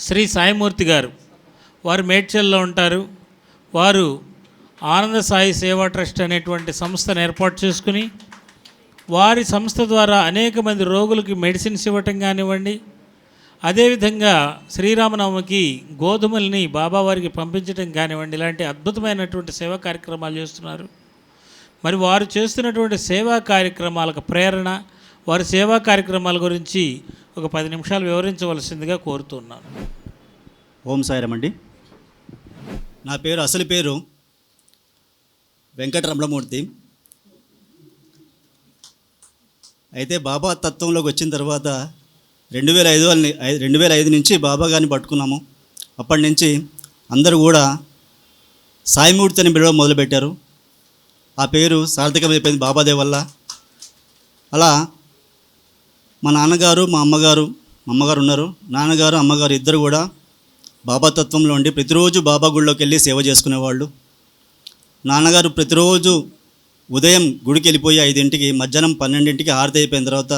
శ్రీ సాయిమూర్తి గారు. వారు మేడ్చల్లో ఉంటారు. వారు ఆనంద సాయి సేవా ట్రస్ట్ అనేటువంటి సంస్థను ఏర్పాటు చేసుకుని వారి సంస్థ ద్వారా అనేక మంది రోగులకి మెడిసిన్స్ ఇవ్వటం కానివ్వండి, అదేవిధంగా శ్రీరామనవమికి గోధుమల్ని బాబావారికి పంపించడం కానివ్వండి, ఇలాంటి అద్భుతమైనటువంటి సేవా కార్యక్రమాలు చేస్తున్నారు. మరి వారు చేస్తున్నటువంటి సేవా కార్యక్రమాలకు ప్రేరణ, వారి సేవా కార్యక్రమాల గురించి ఒక 10 నిమిషాలు వివరించవలసిందిగా కోరుతున్నాను. ఓం సాయిరామ్ అండి. నా పేరు అసలు పేరు వెంకటరమణమూర్తి. అయితే బాబా తత్వంలోకి వచ్చిన తర్వాత 2005 నుంచి బాబా గారిని పట్టుకున్నాము. అప్పటి నుంచి అందరూ కూడా సాయిమూర్తి అని పిలవడం మొదలుపెట్టారు. ఆ పేరు సార్థకమైపోయింది బాబాదే వల్ల. అలా మా నాన్నగారు మా అమ్మగారు ఉన్నారు. నాన్నగారు అమ్మగారు ఇద్దరు కూడా బాబా తత్వంలో ఉండి ప్రతిరోజు బాబా గుడిలోకి వెళ్ళి సేవ చేసుకునేవాళ్ళు. నాన్నగారు ప్రతిరోజు ఉదయం గుడికి వెళ్ళిపోయి 5ంటికి, మధ్యాహ్నం 12ంటికి హారతి అయిపోయిన తర్వాత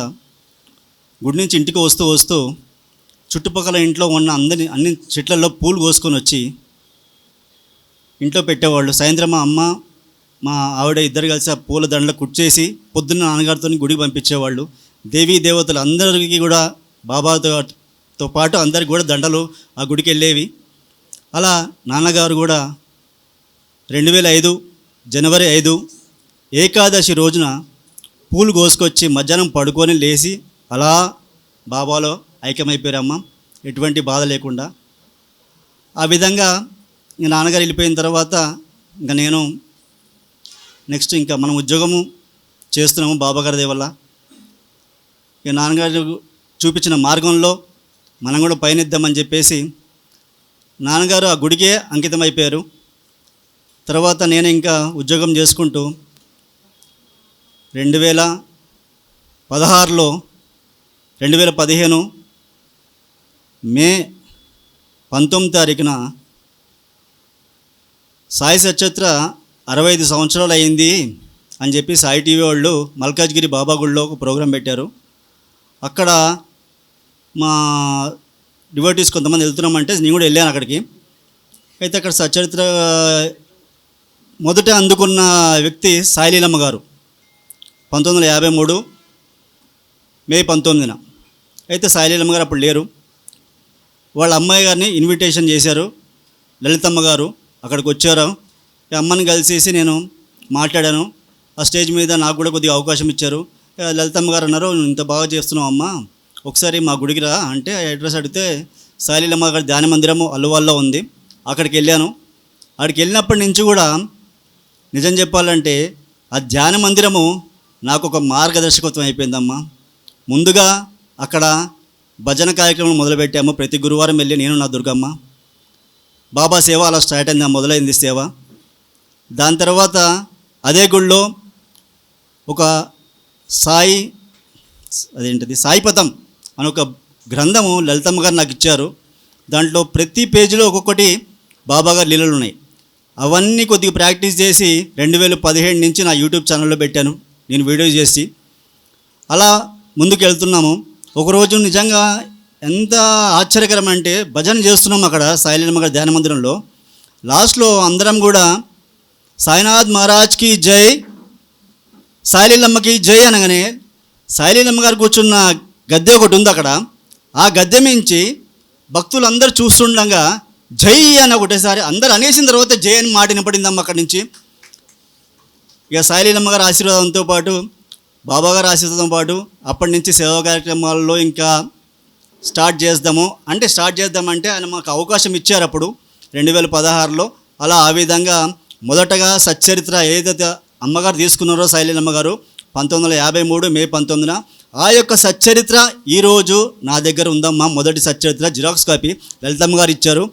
గుడి నుంచి ఇంటికి వస్తూ చుట్టుపక్కల ఇంట్లో ఉన్న అన్ని చెట్లలో పూలు కోసుకొని వచ్చి ఇంట్లో పెట్టేవాళ్ళు. సాయంత్రం మా అమ్మ మా ఆవిడ ఇద్దరు కలిసి ఆ పూల దండలు కుచ్చేసి పొద్దున్న నాన్నగారితో గుడికి పంపించేవాళ్ళు. దేవీ దేవతలు అందరికీ కూడా బాబాతో పాటు అందరికి కూడా దండలు ఆ గుడికి వెళ్ళేవి. అలా నాన్నగారు కూడా 2005 జనవరి 5 ఏకాదశి రోజున పూలు కోసుకొచ్చి మధ్యాహ్నం పడుకొని లేచి అలా బాబాలో ఐక్యమైపోయారమ్మ, ఎటువంటి బాధ లేకుండా. ఆ విధంగా నాన్నగారు వెళ్ళిపోయిన తర్వాత నేను నెక్స్ట్ మనం ఉద్యోగము చేస్తున్నాము బాబాగారి దయ వల్ల. నాన్నగారు చూపించిన మార్గంలో మనం కూడా పయనిద్దామని చెప్పేసి నాన్నగారు ఆ గుడికే అంకితం అయిపోయారు. తర్వాత నేను ఇంకా ఉద్యోగం చేసుకుంటూ 2015 మే 19 తారీఖున సాయి సచరిత్ర 65 సంవత్సరాలు అయింది అని చెప్పి సాయి టీవీ వాళ్ళు మల్కాజ్గిరి బాబా గుడిలో ఒక ప్రోగ్రాం పెట్టారు. అక్కడ మా డివోటీస్ కొంతమంది వెళ్తున్నామంటే నేను కూడా వెళ్ళాను అక్కడికి. అయితే అక్కడ సచరిత్ర మొదట అందుకున్న వ్యక్తి సాయిలీలమ్మ గారు 1953 మే 19న. అయితే సాయిలీలమ్మ గారు అప్పుడు లేరు. వాళ్ళ అమ్మాయి గారిని ఇన్విటేషన్ చేశారు. లలితమ్మ గారు అక్కడికి వచ్చారు. ఈ అమ్మని కలిసేసి నేను మాట్లాడాను. ఆ స్టేజ్ మీద నాకు కూడా కొద్దిగా అవకాశం ఇచ్చారు. లలితమ్మ గారు అన్నారు, ఇంత బాగా చేస్తున్నావు అమ్మ, ఒకసారి మా గుడికి రా అంటే అడ్రస్ అడిగితే సాయిలీలమ్మ గారి ధ్యాన మందిరము అల్లువాల్లో ఉంది. అక్కడికి వెళ్ళాను. అక్కడికి వెళ్ళినప్పటి నుంచి కూడా నిజం చెప్పాలంటే ఆ ధ్యాన మందిరము నాకు ఒక మార్గదర్శకత్వం అయిపోయిందమ్మా. ముందుగా అక్కడ భజన కార్యక్రమం మొదలుపెట్టాము. ప్రతి గురువారం వెళ్ళి నేను నా దుర్గమ్మ బాబా సేవ అలా స్టార్ట్ అయింది, మొదలైంది సేవ. దాని తర్వాత అదే గుళ్ళో ఒక సాయిపథం అని ఒక గ్రంథము లలితమ్మ గారు నాకు ఇచ్చారు. దాంట్లో ప్రతి పేజీలో ఒక్కొక్కటి బాబాగారి లీలలు ఉన్నాయి. అవన్నీ కొద్దిగా ప్రాక్టీస్ చేసి 2017 నుంచి నా యూట్యూబ్ ఛానల్లో పెట్టాను నేను వీడియోస్ చేసి. అలా ముందుకు వెళ్తున్నాము. ఒకరోజు నిజంగా ఎంత ఆశ్చర్యకరం అంటే భజన చేస్తున్నాం అక్కడ సాయిలీలమ్మ గారి ధ్యాన మందిరంలో. లాస్ట్లో అందరం కూడా సాయినాథ్ మహారాజ్కి జై, సాయిలీలమ్మకి జై అనగానే సాయిలీలమ్మ గారు కూర్చున్న గద్దె ఒకటి ఉంది అక్కడ. ఆ గద్దె మించి భక్తులందరూ చూస్తుండగా జై అని ఒకటేసారి అందరు అనేసిన తర్వాత జై అని మాట వినపడిందమ్మ అక్కడి నుంచి. ఇక సాయిలీలమ్మ గారి ఆశీర్వాదంతో పాటు బాబాగారి ఆశీర్వాదంతో పాటు అప్పటి నుంచి సేవా కార్యక్రమాల్లో ఇంకా స్టార్ట్ చేద్దామంటే ఆయన మాకు అవకాశం ఇచ్చారు అప్పుడు 2016లో. అలా ఆ విధంగా మొదటగా సచ్చరిత్ర ఏదైతే అమ్మగారు తీసుకున్నారో సాయిలీలమ్మ గారు 1953 మే 19న, ఆ యొక్క సచ్చరిత్ర ఈరోజు నా దగ్గర ఉందమ్మా. మొదటి సచ్చరిత్ర జిరాక్స్ కాపీ లలితమ్మ గారు ఇచ్చారు.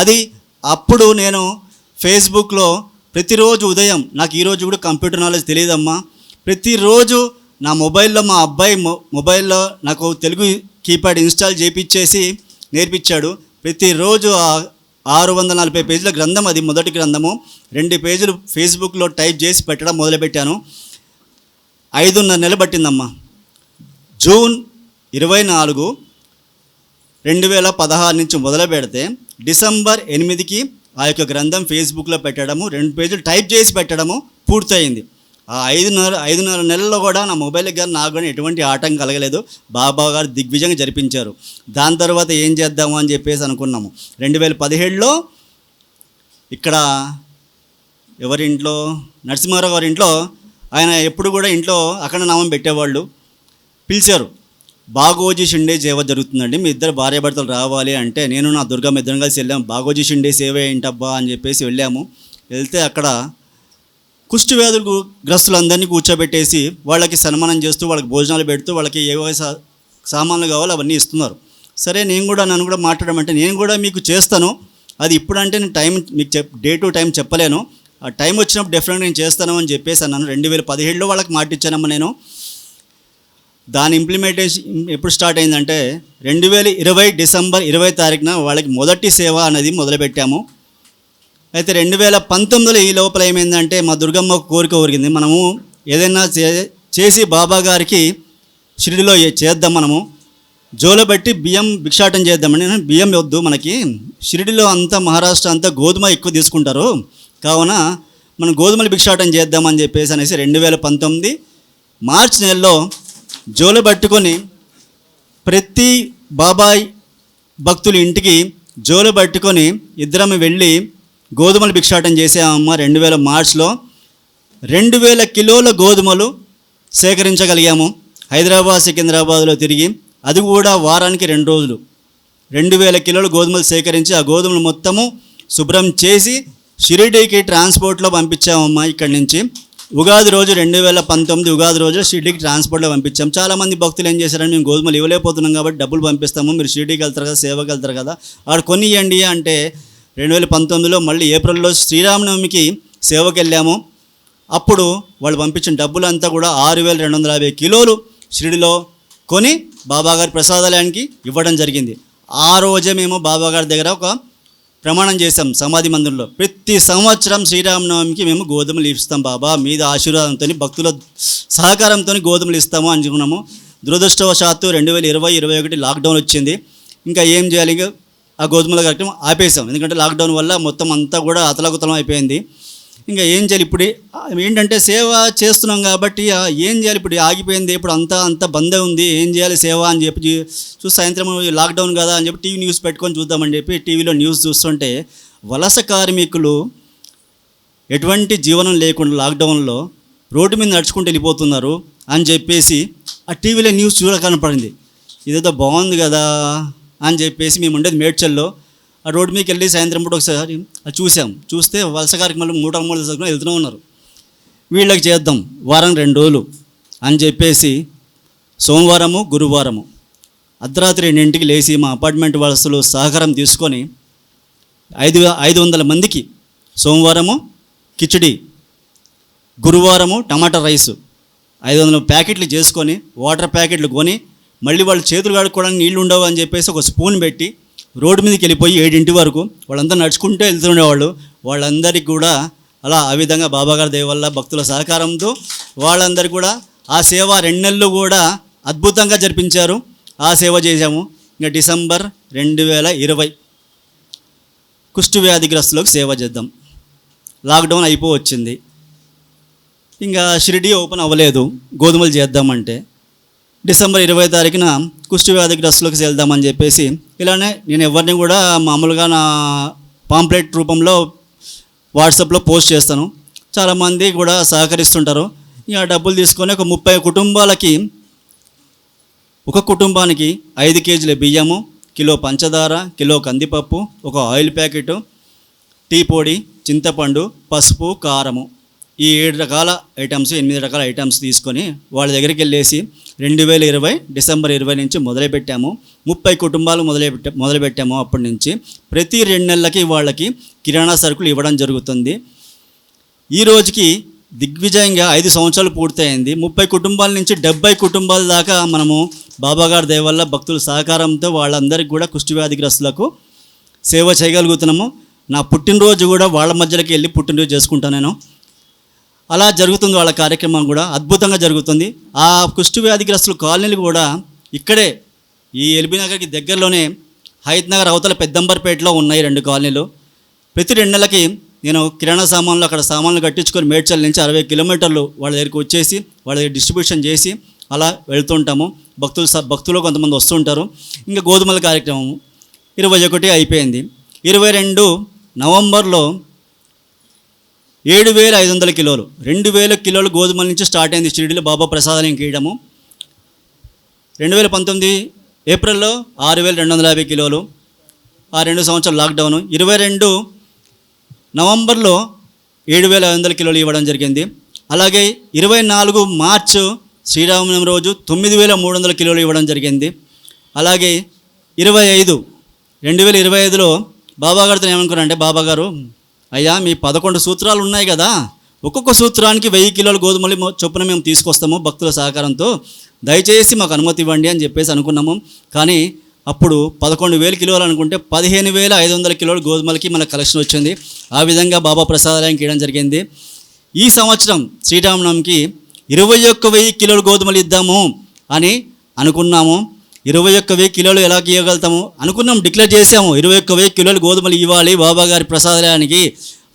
అది అప్పుడు నేను ఫేస్బుక్లో ప్రతిరోజు ఉదయం, నాకు ఈరోజు కూడా కంప్యూటర్ నాలెడ్జ్ తెలియదమ్మా, ప్రతిరోజు నా మొబైల్లో మా అబ్బాయి మొబైల్లో నాకు తెలుగు కీప్యాడ్ ఇన్స్టాల్ చేయించేసి నేర్పించాడు. ప్రతిరోజు 640 పేజీల గ్రంథం, అది మొదటి గ్రంథము. 2 పేజీలు ఫేస్బుక్లో టైప్ చేసి పెట్టడం మొదలుపెట్టాను. 5.5 నెలలు పట్టిందమ్మా. జూన్ 24 2016 నుంచి మొదలు పెడితే డిసెంబర్ 8కి ఆ యొక్క గ్రంథం ఫేస్బుక్లో పెట్టడము, 2 పేజీలు టైప్ చేసి పెట్టడము పూర్తయింది. ఆ 5.5 నెలల్లో కూడా నా మొబైల్కి కానీ నాకు కానీ ఎటువంటి ఆటంకం కలగలేదు. బాబా గారు దిగ్విజయంగా జరిపించారు. దాని తర్వాత ఏం చేద్దాము అని చెప్పేసి అనుకున్నాము. 2017లో ఇక్కడ ఎవరింట్లో, నరసింహారావు గారి ఇంట్లో, ఆయన ఎప్పుడు కూడా ఇంట్లో అఖండ నామం పెట్టేవాళ్ళు. పిలిచారు, బాగోజీ షిండే సేవ జరుగుతుందండి, మీ ఇద్దరు భార్యాభర్తలు రావాలి అంటే నేను నా దుర్గమ్మ ఇద్దరం కలిసి వెళ్ళాము. బాగోజీ షిండే సేవ ఏంటబ్బా అని చెప్పేసి వెళ్ళాము. వెళ్తే అక్కడ కుష్టి వ్యాధులు గ్రస్తులందరినీ కూర్చోబెట్టేసి వాళ్ళకి సన్మానం చేస్తూ, వాళ్ళకి భోజనాలు పెడుతూ, వాళ్ళకి ఏవో సామాన్లు కావాలో అవన్నీ ఇస్తున్నారు. సరే నన్ను కూడా మాట్లాడమంటే నేను కూడా మీకు చేస్తాను, అది ఇప్పుడంటే నేను టైం మీకు డే టు టైం చెప్పలేను, ఆ టైం వచ్చినప్పుడు డెఫినెట్గా నేను చేస్తాను అని చెప్పేసి అన్నాను. 2017లో వాళ్ళకి మాట ఇచ్చానమ్మా నేను. దాని ఇంప్లిమెంటేషన్ ఎప్పుడు స్టార్ట్ అయిందంటే 2020 డిసెంబర్ 20 తారీఖున వాళ్ళకి మొదటి సేవ అనేది మొదలుపెట్టాము. అయితే 2019లో ఈ లోపల ఏమైందంటే మా దుర్గమ్మ కోరిక ఊరిగింది, మనము ఏదైనా చేసి బాబా గారికి షిరిడిలో చేద్దాం, మనము జోలబెట్టి బియ్యం భిక్షాటం చేద్దామని. బియ్యం వద్దు మనకి, షిరిడిలో అంతా మహారాష్ట్ర అంతా గోధుమ ఎక్కువ తీసుకుంటారు, కావున మనం గోధుమలు భిక్షాటం చేద్దామని చెప్పేసి అనేసి 2019 మార్చి నెలలో జోలబట్టుకొని ప్రతి బాబాయ్ భక్తుల ఇంటికి జోలబట్టుకొని ఇద్దరం వెళ్ళి గోధుమలు భిక్షాటం చేసామమ్మ. 2000 మార్చిలో 2000 కిలోల గోధుమలు సేకరించగలిగాము. హైదరాబాద్ సికింద్రాబాద్లో తిరిగి, అది కూడా వారానికి 2 రోజులు 2000 కిలోల గోధుమలు సేకరించి ఆ గోధుమలు మొత్తము శుభ్రం చేసి షిరిడీకి ట్రాన్స్పోర్ట్లో పంపించామమ్మా. ఇక్కడి నుంచి ఉగాది రోజు 2019 ఉగాది రోజు షిరిడీకి ట్రాన్స్పోర్ట్లో పంపించాం. చాలామంది భక్తులు ఏం చేశారని, మేము గోధుమలు ఇవ్వలేకపోతున్నాం కాబట్టి డబ్బులు పంపిస్తాము, మీరు షిరిడీకి వెళ్తారు కదా, సేవకి వెళ్తారు కదా, ఆడ కొనియండి అంటే 2019లో మళ్ళీ ఏప్రిల్లో శ్రీరామనవమికి సేవకి వెళ్ళాము. అప్పుడు వాళ్ళు పంపించిన డబ్బులంతా కూడా 6250 కిలోలు షిరిడిలో కొని బాబాగారి ప్రసాదాలయానికి ఇవ్వడం జరిగింది. ఆ రోజే మేము బాబాగారి దగ్గర ఒక ప్రమాణం చేశాం సమాధి మందిరంలో, ప్రతి సంవత్సరం శ్రీరామనవమికి మేము గోధుమలు ఇస్తాం బాబా, మీద ఆశీర్వాదంతో భక్తుల సహకారంతో గోధుమలు ఇస్తాము అనుకున్నాము. దురదృష్టవశాత్తు 2020-21 లాక్డౌన్ వచ్చింది. ఇంకా ఏం చేయాలి, ఆ గోధుమల కార్యక్రమం ఆపేసాం. ఎందుకంటే లాక్డౌన్ వల్ల మొత్తం అంతా కూడా అతలాకుతలం అయిపోయింది. ఇంకా ఏం చేయాలి, ఇప్పుడు ఏంటంటే సేవ చేస్తున్నాం కాబట్టి ఏం చేయాలి, ఇప్పుడు ఆగిపోయింది, ఇప్పుడు అంతా బంద్ ఉంది, ఏం చేయాలి సేవ అని చెప్పి చూసి సాయంత్రం లాక్డౌన్ కదా అని చెప్పి టీవీ న్యూస్ పెట్టుకొని చూద్దామని చెప్పి టీవీలో న్యూస్ చూస్తుంటే వలస కార్మికులు ఎటువంటి జీవనం లేకుండా లాక్డౌన్లో రోడ్డు మీద నడుచుకుంటూ వెళ్ళిపోతున్నారు అని చెప్పేసి ఆ టీవీలో న్యూస్ కనపడింది. ఇదేదో బాగుంది కదా అని చెప్పేసి, మేము ఉండేది మేడ్చల్లో, ఆ రోడ్డు మీదకి వెళ్ళి సాయంత్రం పూట ఒకసారి అది చూస్తే వలస కార్యక్రమాలు 3 చదువుకుని వెళ్తూనే ఉన్నారు. వీళ్ళకి చేద్దాం వారం 2 రోజులు అని చెప్పేసి సోమవారము గురువారము అర్ధరాత్రి 2ంటికి లేచి మా అపార్ట్మెంట్ వలసలు సహకారం తీసుకొని 500 మందికి సోమవారము కిచిడి, గురువారము టమాటా రైసు 500 ప్యాకెట్లు చేసుకొని, వాటర్ ప్యాకెట్లు కొని, మళ్ళీ వాళ్ళు చేతులు కడుక్కోవడానికి నీళ్ళు ఉండవు అని చెప్పేసి ఒక స్పూన్ పెట్టి రోడ్డు మీదకి వెళ్ళిపోయి 7 వరకు వాళ్ళంతా నడుచుకుంటూ వెళ్తుండేవాళ్ళు. వాళ్ళందరికీ కూడా అలా ఆ విధంగా బాబాగారి దయ వల్ల భక్తుల సహకారంతో వాళ్ళందరికీ కూడా ఆ సేవ 2 నెలలు కూడా అద్భుతంగా జరిపించారు. ఆ సేవ చేశాము. ఇంకా డిసెంబర్ 2020 కుష్టు వ్యాధిగ్రస్తులకు సేవ చేద్దాం, లాక్డౌన్ వచ్చింది. ఇంకా షిరిడీ ఓపెన్ అవ్వలేదు, గోధుమలు చేద్దామంటే డిసెంబర్ 20 తారీఖున కుష్టు వ్యాధిగ్రస్తులకు వెళ్దామని చెప్పేసి, ఇలానే నేను ఎవరిని కూడా మామూలుగా నా పాంప్లెట్ రూపంలో వాట్సాప్లో పోస్ట్ చేస్తాను. చాలామంది కూడా సహకరిస్తుంటారు. ఇక డబ్బులు తీసుకొని ఒక 30 కుటుంబాలకి, ఒక కుటుంబానికి 5 కేజీల బియ్యము, కిలో పంచదార, కిలో కందిపప్పు, ఒక ఆయిల్ ప్యాకెట్, టీ పొడి, చింతపండు, పసుపు, కారము, ఈ 7 రకాల ఐటమ్స్ 8 రకాల ఐటమ్స్ తీసుకొని వాళ్ళ దగ్గరికి వెళ్ళేసి 2020 డిసెంబర్ 20 నుంచి మొదలుపెట్టాము. 30 కుటుంబాలు మొదలుపెట్టాము. అప్పటి నుంచి ప్రతి 2 నెలలకి వాళ్ళకి కిరాణా సరుకులు ఇవ్వడం జరుగుతుంది. ఈ రోజుకి దిగ్విజయంగా 5 సంవత్సరాలు పూర్తయింది. 30 కుటుంబాల నుంచి 70 కుటుంబాల దాకా మనము బాబాగారి దయ వల్ల భక్తుల సహకారంతో వాళ్ళందరికీ కూడా కుష్టి వ్యాధిగ్రస్తులకు సేవ చేయగలుగుతున్నాము. నా పుట్టినరోజు కూడా వాళ్ళ మధ్యలోకి వెళ్ళి పుట్టినరోజు చేసుకుంటాను నేను. అలా జరుగుతుంది, వాళ్ళ కార్యక్రమం కూడా అద్భుతంగా జరుగుతుంది. ఆ కుష్టి వ్యాధిగ్రస్తుల కాలనీలు కూడా ఇక్కడే ఈ ఎల్బీ నగర్కి దగ్గరలోనే హైత్ నగర్ అవతల పెద్దంబర్పేటలో ఉన్నాయి 2 కాలనీలు. ప్రతి 2 నెలలకి నేను కిరాణా సామాన్లు అక్కడ సామాన్లు కట్టించుకొని మేడ్చల్ నుంచి 60 కిలోమీటర్లు వాళ్ళ దగ్గరికి వచ్చేసి వాళ్ళ దగ్గర డిస్ట్రిబ్యూషన్ చేసి అలా వెళ్తుంటాము. భక్తులు కొంతమంది వస్తుంటారు. ఇంకా గోధుమల కార్యక్రమం 21 అయిపోయింది. 22 నవంబర్లో 7,500 కిలోలు 2,000 కిలోలు గోధుమల నుంచి స్టార్ట్ అయింది షిరిడీలో బాబా ప్రసాదాలను గీయడము. 2019 ఏప్రిల్లో 6,250 కిలోలు. ఆ 2 సంవత్సరాలు లాక్డౌను. 22 నవంబర్లో 7,500 కిలోలు ఇవ్వడం జరిగింది. అలాగే 24 మార్చు శ్రీరామనవమి రోజు 9,300 కిలోలు ఇవ్వడం జరిగింది. అలాగే 2025లో బాబాగారితో ఏమనుకున్నారంటే, బాబాగారు అయ్యా మీ 11 సూత్రాలు ఉన్నాయి కదా, ఒక్కొక్క సూత్రానికి 1000 కిలోల గోధుమలు చొప్పున మేము తీసుకొస్తాము భక్తుల సహకారంతో, దయచేసి మాకు అనుమతి ఇవ్వండి అని చెప్పేసి అనుకున్నాము. కానీ అప్పుడు 11,000 కిలోలు అనుకుంటే 15,500 కిలోల గోధుమలకి మన కలెక్షన్ వచ్చింది. ఆ విధంగా బాబా ప్రసాదాలయం ఇవ్వడం జరిగింది. ఈ సంవత్సరం శ్రీరామనవమికి 21,000 కిలోల గోధుమలు ఇద్దాము అని అనుకున్నాము. 21,000 కిలోలు ఎలా ఇవ్వగలుగుతాము అనుకున్నాం, డిక్లేర్ చేసాము. 21,000 కిలోలు గోధుమలు ఇవ్వాలి బాబా గారి ప్రసాదాలయానికి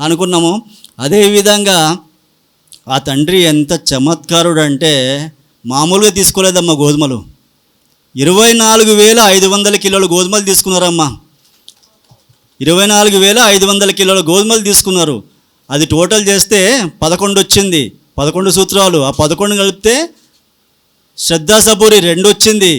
అనుకున్నాము. అదేవిధంగా ఆ తండ్రి ఎంత చమత్కారుడు అంటే మామూలుగా తీసుకోలేదమ్మా గోధుమలు. 24,500 కిలోల గోధుమలు తీసుకున్నారమ్మా. 24,500 కిలోల గోధుమలు తీసుకున్నారు. అది టోటల్ చేస్తే 11 వచ్చింది. 11 సూత్రాలు. ఆ 11 కలిపితే శ్రద్ధా సబూరి 2 వచ్చింది.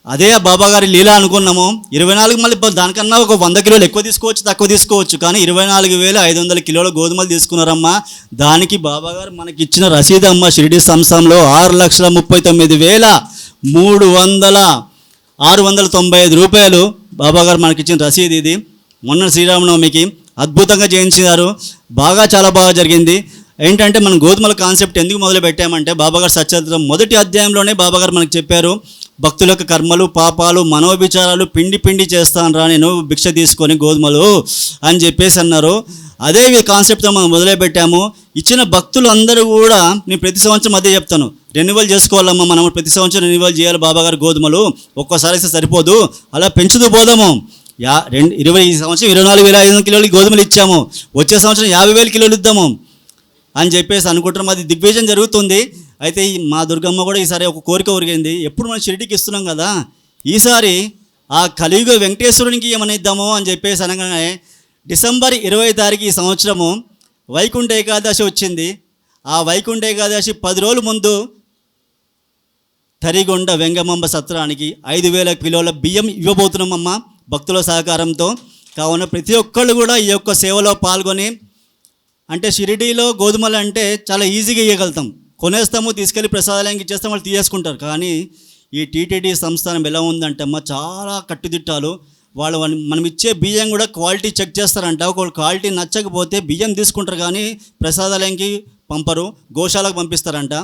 అదే బాబాగారి లీల అనుకున్నాము. 24 మళ్ళీ దానికన్నా ఒక 100 కిలోలు ఎక్కువ తీసుకోవచ్చు, తక్కువ తీసుకోవచ్చు. కానీ 24,500 కిలోల గోధుమలు తీసుకున్నారమ్మా. దానికి బాబాగారు మనకి ఇచ్చిన రసీదు అమ్మ షిరిడి సంస్థంలో 6,39,695 రూపాయలు బాబాగారు మనకి ఇచ్చిన రసీదు ఇది. మొన్న శ్రీరామనవమికి అద్భుతంగా చేయించారు. చాలా బాగా జరిగింది. ఏంటంటే మనం గోధుమల కాన్సెప్ట్ ఎందుకు మొదలు పెట్టామంటే, బాబాగారు సత్యచరిత్ర మొదటి అధ్యాయంలోనే బాబాగారు మనకు చెప్పారు, భక్తుల యొక్క కర్మలు పాపాలు మనోవిచారాలు పిండి చేస్తాను రా నేను భిక్ష తీసుకొని గోధుమలు అని చెప్పేసి అన్నారు. అదే కాన్సెప్ట్తో మనం మొదలుపెట్టాము. ఇచ్చిన భక్తులు అందరూ కూడా నేను ప్రతి సంవత్సరం అదే చెప్తాను, రెన్యువల్ చేసుకోవాలమ్మా, మనం ప్రతి సంవత్సరం రెన్యువల్ చేయాలి బాబాగారు గోధుమలు, ఒక్కోసారి అయితే సరిపోదు, అలా పెంచుతూ పోదాము. ఈ సంవత్సరం 24,500 కిలోలు గోధుమలు ఇచ్చాము, వచ్చే సంవత్సరం 50,000 కిలోలు ఇద్దాము అని చెప్పేసి అనుకుంటున్నాం. అది దిగ్విజయం జరుగుతుంది. అయితే మా దుర్గమ్మ కూడా ఈసారి ఒక కోరిక ఒరిగింది, ఎప్పుడు మనం షిరిడికి ఇస్తున్నాం కదా, ఈసారి ఆ కలియుగ వెంకటేశ్వరునికి ఏమైనా ఇద్దామో అని చెప్పేసి అనగానే డిసెంబర్ 20 తారీఖు ఈ సంవత్సరము వైకుంఠ ఏకాదశి వచ్చింది. ఆ వైకుంఠ ఏకాదశి 10 రోజుల ముందు తరిగొండ వెంగమాంబ సత్రానికి 5,000 కిలోల బియ్యం ఇవ్వబోతున్నామమ్మ భక్తుల సహకారంతో. కావున ప్రతి ఒక్కళ్ళు కూడా ఈ యొక్క సేవలో పాల్గొని, అంటే షిరిడీలో గోధుమలు అంటే చాలా ఈజీగా ఇవ్వగలుగుతాం, కొనేస్తాము, తీసుకెళ్ళి ప్రసాదాలయానికి ఇచ్చేస్తాం, వాళ్ళు తీసేసుకుంటారు. కానీ ఈ టీటీడీ సంస్థానం ఎలా ఉందంటే అమ్మ చాలా కట్టుదిట్టాలు. వాళ్ళు మనం ఇచ్చే బియ్యం కూడా క్వాలిటీ చెక్ చేస్తారంట. ఒక క్వాలిటీ నచ్చకపోతే బియ్యం తీసుకుంటారు కానీ ప్రసాదాలయానికి పంపరు, గోశాలకు పంపిస్తారంట.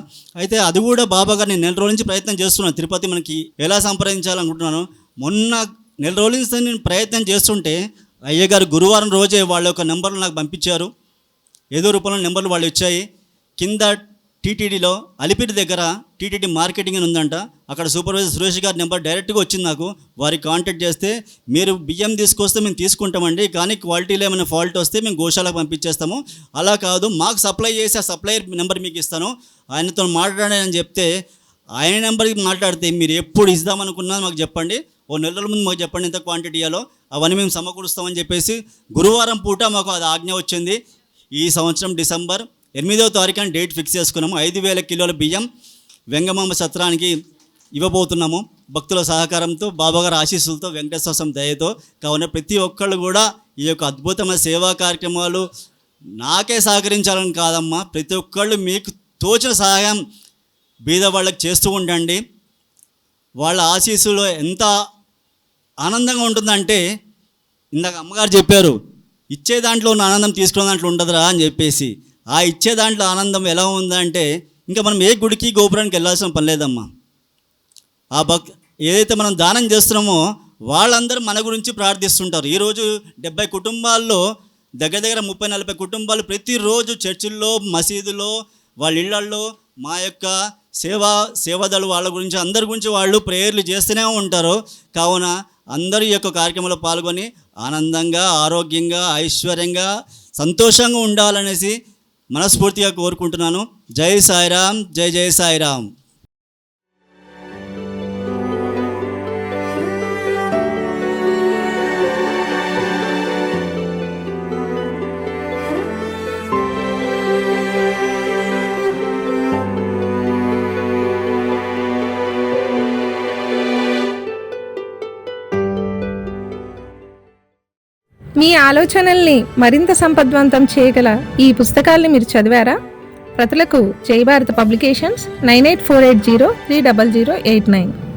అయితే అది కూడా బాబా గారు నేను 4 రోజుల నుంచి ప్రయత్నం చేస్తున్నాను, తిరుపతి మనకి ఎలా సంప్రదించాలనుకుంటున్నాను. మొన్న 4 రోజుల నుంచి నేను ప్రయత్నం చేస్తుంటే అయ్యగారు గురువారం రోజే వాళ్ళ యొక్క నెంబర్లు నాకు పంపించారు. ఏదో రూపంలో నెంబర్లు వాళ్ళు వచ్చాయి. కింద టీటీడీలో అలిపిరి దగ్గర టీటీడీ మార్కెటింగ్ అని ఉందంట, అక్కడ సూపర్వైజర్ సురేష్ గారి నెంబర్ డైరెక్ట్గా వచ్చింది నాకు. వారికి కాంటాక్ట్ చేస్తే మీరు బియ్యం తీసుకొస్తే మేము తీసుకుంటామండి, కానీ క్వాలిటీలో ఏమైనా ఫాల్ట్ వస్తే మేము గోశాలకు పంపించేస్తాము, అలా కాదు మాకు సప్లై చేసి ఆ సప్లయర్ నెంబర్ మీకు ఇస్తాను, ఆయనతో మాట్లాడానని చెప్తే ఆయన నెంబర్కి మాట్లాడితే మీరు ఎప్పుడు ఇద్దామనుకున్నా మాకు చెప్పండి, ఓ 4 రోజుల ముందు మాకు చెప్పండి ఎంత క్వాంటిటీ ఇవ్వాలో, అవన్నీ మేము సమకూరుస్తామని చెప్పేసి గురువారం పూట మాకు అది ఆజ్ఞ వచ్చింది. ఈ సంవత్సరం డిసెంబర్ 8వ తారీఖున డేట్ ఫిక్స్ చేసుకున్నాము. 5,000 కిలోల బియ్యం వెంగమాంబ సత్రానికి ఇవ్వబోతున్నాము భక్తుల సహకారంతో, బాబాగారి ఆశీస్సులతో, వెంకటేశ్వర స్వామి దయతో. కావున ప్రతి ఒక్కళ్ళు కూడా ఈ యొక్క అద్భుతమైన సేవా కార్యక్రమాలు నాకే సహకరించాలని కాదమ్మా, ప్రతి ఒక్కళ్ళు మీకు తోచిన సహాయం బీద వాళ్ళకి చేస్తూ ఉండండి. వాళ్ళ ఆశీస్సులో ఎంత ఆనందంగా ఉంటుందంటే, ఇందాక అమ్మగారు చెప్పారు ఇచ్చే దాంట్లో ఉన్న ఆనందం తీసుకునే దాంట్లో ఉండదురా అని చెప్పేసి. ఆ ఇచ్చే దాంట్లో ఆనందం ఎలా ఉందంటే, ఇంకా మనం ఏ గుడికి గోపురానికి వెళ్ళాల్సిన పని లేదమ్మా. ఆ ఏదైతే మనం దానం చేస్తున్నామో వాళ్ళందరూ మన గురించి ప్రార్థిస్తుంటారు. ఈరోజు 70 కుటుంబాల్లో దగ్గర 30-40 కుటుంబాలు ప్రతిరోజు చర్చిల్లో, మసీదులో, వాళ్ళ ఇళ్లల్లో మా యొక్క సేవాదలు వాళ్ళ గురించి అందరి గురించి వాళ్ళు ప్రేయర్లు చేస్తూనే ఉంటారు. కావున అందరూ ఈ యొక్క కార్యక్రమంలో పాల్గొని ఆనందంగా, ఆరోగ్యంగా, ఐశ్వర్యంగా, సంతోషంగా ఉండాలనేసి మనస్ఫూర్తిగా కోరుకుంటున్నాను. జై సాయిరామ్, జై జై సాయిరామ్. మీ ఆలోచనల్ని మరింత సంపద్వంతం చేయగల ఈ పుస్తకాల్ని మీరు చదివారా? ప్రతులకు జై భారత్ పబ్లికేషన్స్, 9848030089.